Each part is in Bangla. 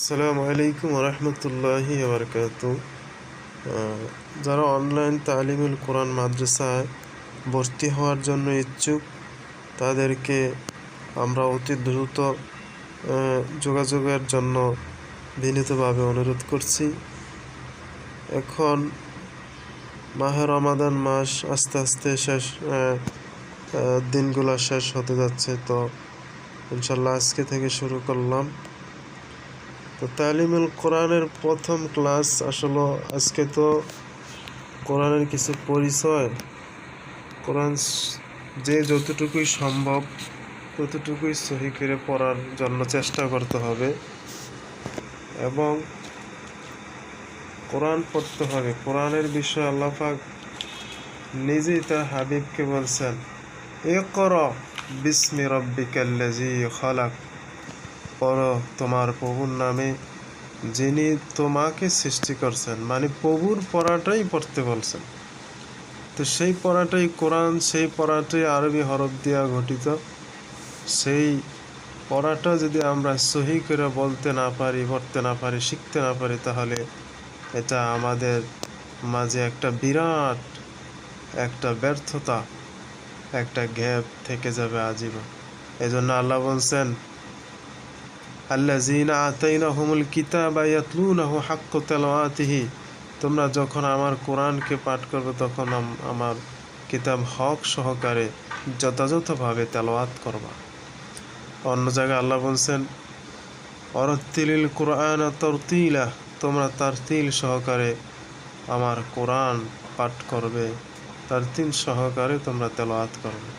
আসসালামু আলাইকুম রহমতুল্লাহি বারকাতু। যারা অনলাইন তালিমুল কোরআন মাদ্রাসায় ভর্তি হওয়ার জন্য ইচ্ছুক তাদেরকে আমরা অতি দ্রুত যোগাযোগের জন্য বিনীতভাবে অনুরোধ করছি। এখন মাহে রমাদান মাস আস্তে আস্তে শেষ, দিনগুলো শেষ হতে যাচ্ছে। তো ইনশাল্লাহ আজকে থেকে শুরু করলাম। তো তালিমুল কোরআনের প্রথম ক্লাস আসলে আজকে তো কোরআনের কিছু পরিচয়, কোরআন যে যতটুকুই সম্ভব ততটুকুই সহি করে পড়ার জন্য চেষ্টা করতে হবে এবং কোরআন পড়তে হবে। কোরআনের বিষয়ে আল্লাহ পাক নিজেই তার হাবিবকে বলছেন, ইকরা বিসমি রাব্বিকাল্লাযী খালাক, পড়ো তোমার প্রভুর নামে যিনি তোমাকে সৃষ্টি করছেন। মানে প্রভুর পড়াটাই পড়তে বলছেন। তো সেই পড়াটাই কোরআন, সেই পড়াটাই আরবি হরফ দিয়া গঠিত। সেই পড়াটা যদি আমরা সহি করে বলতে না পারি, পড়তে না পারি, শিখতে না পারি, তাহলে এটা আমাদের মাঝে একটা বিরাট একটা ব্যর্থতা, একটা গ্যাপ থেকে যাবে আজীবন। এজন্য আল্লাহ বলছেন, আল্লাযীনা আতাইনাহুমুল কিতাবা ইয়াতলুনাহু হাক্কা তিলাওয়াতিহি, তোমরা যখন আমার কোরআনকে পাঠ করবে তখন আমার কিতাব হক সহকারে যথাযথভাবে তেলাওয়াত করবা। অন্য জায়গায় আল্লাহ বলছেন, ওয়ারাত্তিলিল কুরআনা তারতিলা, তোমরা তারতিল সহকারে আমার কোরআন পাঠ করবে, তারতিল সহকারে তোমরা তেলাওয়াত করবে।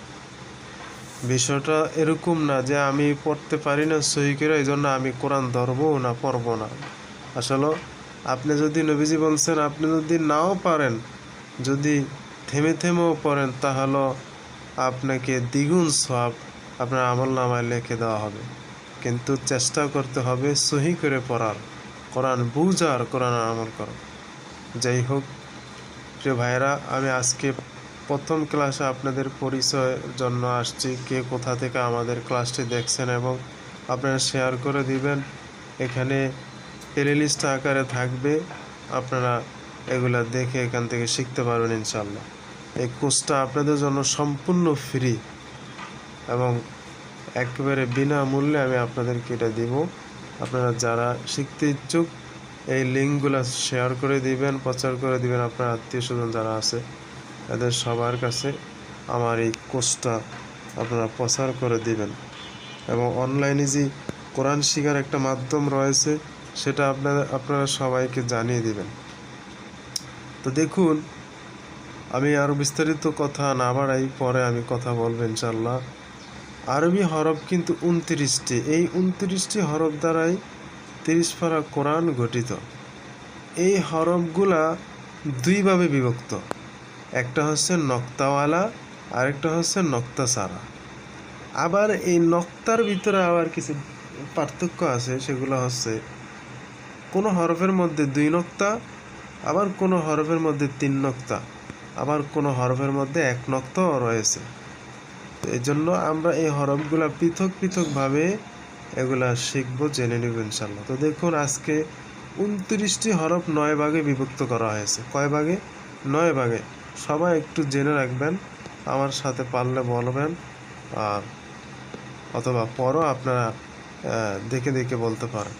বিষয়টা এরকম না যে আমি পড়তে পারি না সহি করে এই জন্য আমি কোরআন ধরবো না, পড়বো না। আসলে আপনি যদি, নবীজি বলছেন, আপনি যদি নাও পারেন, যদি থেমে থেমেও পড়েন, তাহলে আপনাকে দ্বিগুণ সওয়াব আপনার আমলনামায় লিখে দেওয়া হবে। কিন্তু চেষ্টা করতে হবে সহি করে পড়ার, কোরআন বুঝার, কোরআন আমল করার। যাই হোক প্রিয় ভাইরা, আমি আজকে প্রথম ক্লাসে আপনাদের পরিচয়ের জন্য আসছি। কে কোথা থেকে আমাদের ক্লাসটি দেখছেন এবং আপনারা শেয়ার করে দিবেন। এখানে প্লেলিস্ট আকারে থাকবে, আপনারা এগুলা দেখে এখান থেকে শিখতে পারবেন ইনশাল্লাহ। এই কোর্সটা আপনাদের জন্য সম্পূর্ণ ফ্রি এবং একেবারে বিনামূল্যে আমি আপনাদেরকে এটা দিব। আপনারা যারা শিখতে ইচ্ছুক এই লিঙ্কগুলো শেয়ার করে দিবেন, প্রচার করে দিবেন আপনার আত্মীয় স্বজন যারা আছে এদের সবার কাছে আমার এই কোর্সটা আপনারা প্রচার করে দিবেন। এবং অনলাইনে যে কোরআন শেখার একটা মাধ্যম রয়েছে সেটা আপনারা সবাইকে জানিয়ে দিবেন। তো দেখুন, আমি আরও বিস্তারিত কথা না বাড়াই, পরে আমি কথা বলবো ইনশাল্লাহ। আরবি হরফ কিন্তু 29টি। এই 29টি হরফ দ্বারাই 30 পারা কোরআন গঠিত। এই হরফগুলা দুইভাবে বিভক্ত, একটা হচ্ছে নক্তাওয়ালা, আরেকটা হচ্ছে নক্তা ছাড়া। আবার এই নক্তার ভিতরে আবার কিছু পার্থক্য আছে। সেগুলো হচ্ছে কোনো হরফের মধ্যে 2 নক্তা, আবার কোনো হরফের মধ্যে 3 নক্তা, আবার কোনো হরফের মধ্যে 1 নক্তাও রয়েছে। তো এই জন্য আমরা এই হরফগুলা পৃথক পৃথকভাবে এগুলা শিখবো, জেনে নেব ইনশাল্লাহ। তো দেখুন, আজকে 29টি হরফ 9 ভাগে বিভক্ত করা হয়েছে। কয় ভাগে? 9 ভাগে। সবাই একটু জেনে রাখবেন, আমার সাথে পারলে বলবেন, আর অথবা পরও আপনারা দেখে দেখে বলতে পারেন।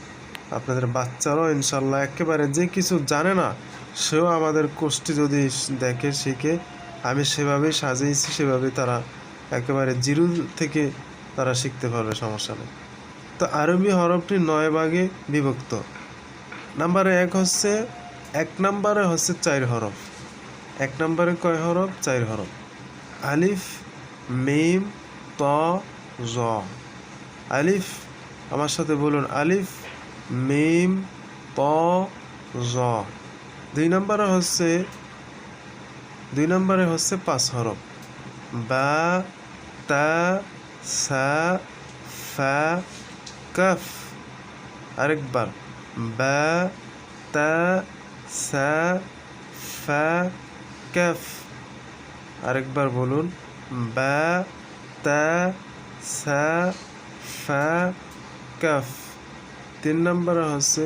আপনাদের বাচ্চারাও ইনশাল্লাহ একেবারে যে কিছু জানে না সেও আমাদের কোর্সটি যদি দেখে, শিখে, আমি সেভাবেই সাজিয়েছি, সেভাবে তারা একেবারে জিরো থেকে তারা শিখতে পারবে, সমস্যা নেই। তো আরবি হরফটি 9 ভাগে বিভক্ত। নাম্বারে 1 নম্বরে হচ্ছে 4 হরফ। 1 নম্বরে কয় হরফ? 4 হরফ। আলিফ, মিম, ত, জ। আলিফ, আমার সাথে বলুন, আলিফ, মিম, ত, জ। 2 নম্বরে হচ্ছে 5 হরফ। বা, তা, সা, ফা, কাফ। আরেকবার, বা, তা, সা, ফা, কাফ। আরেকবার বলুন, বা, তা, সা, ফা, কাফ। 3 নম্বরে হচ্ছে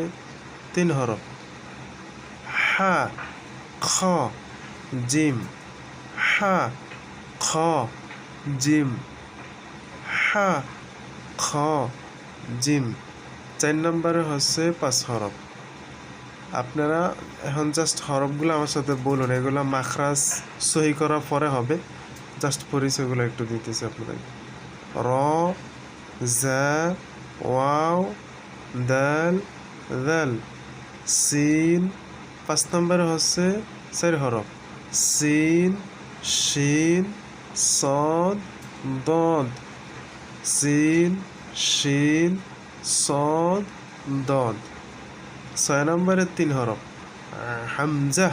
3 হরফ হা খ জিম হা খ জিম হা খ জিম 4 নম্বরে হচ্ছে 5 হরফ আপনারা এখন জাস্ট হরফগুলো আমার সাথে বলুন এগুলো মাখরাজ সহি করার পরে হবে জাস্ট পরিচয়গুলো একটু দিতেছি আপনাদের র জা ওয়াও দাল দাল সিন 5 নম্বরে হচ্ছে 4 হরফ সিন শিন صاد ضاد সিন শিন صاد ضاد 6 নম্বরে 3 হরফ হামজা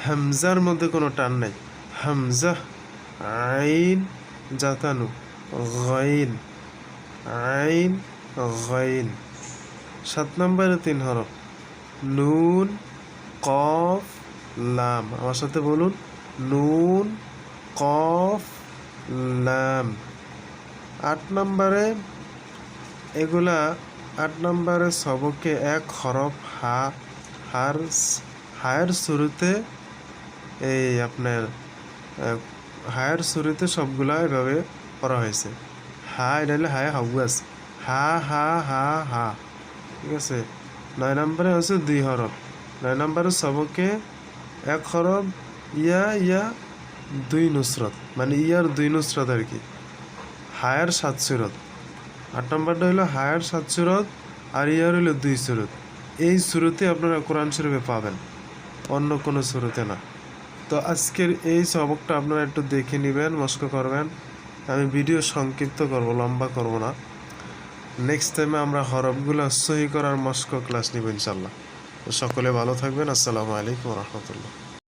হামজার মধ্যে কোনো টান নাই হামজা আইন জাতানু গাইন আইন গাইন 7 নম্বরে 3 হরফ নুন কফ লাম আমার সাথে বলুন নুন কফ লাম 8 নম্বরে এগুলা 8 নম্বরে সবকে এক হরফ হায়ের শুরুতে এই আপনার হায়ের শুরুতে সবগুলা এভাবে করা হয়েছে হা এটা হলে হায় হাউয়াস হা হা হা হা ঠিক আছে 9 নম্বরে হচ্ছে 2 হরফ 9 নম্বরে সবকে এক হরফ ইয়া ইয়া 2 নুসরত মানে ইয়ার 2 নুসরত আর কি হায়ার 7 সুরত 8 নম্বরটা হলো হায়ার 7 সুরত আর ইয়ার হলো 2 সুরত এই সুরতে আপনারা কোরআন শরীফে পাবেন অন্য কোনো সুরতে না তো আজকের এই সবকটা আপনারা একটু দেখে নেবেন মস্ক করবেন আমি ভিডিও সংক্ষিপ্ত করব লম্বা করব না নেক্সট টাইমে আমরা হরফগুলো সহি করার মস্ক ক্লাস নিব ইনশাল্লাহ তো সকলে ভালো থাকবেন আসসালামু আলাইকুম রহমতুল্লাহ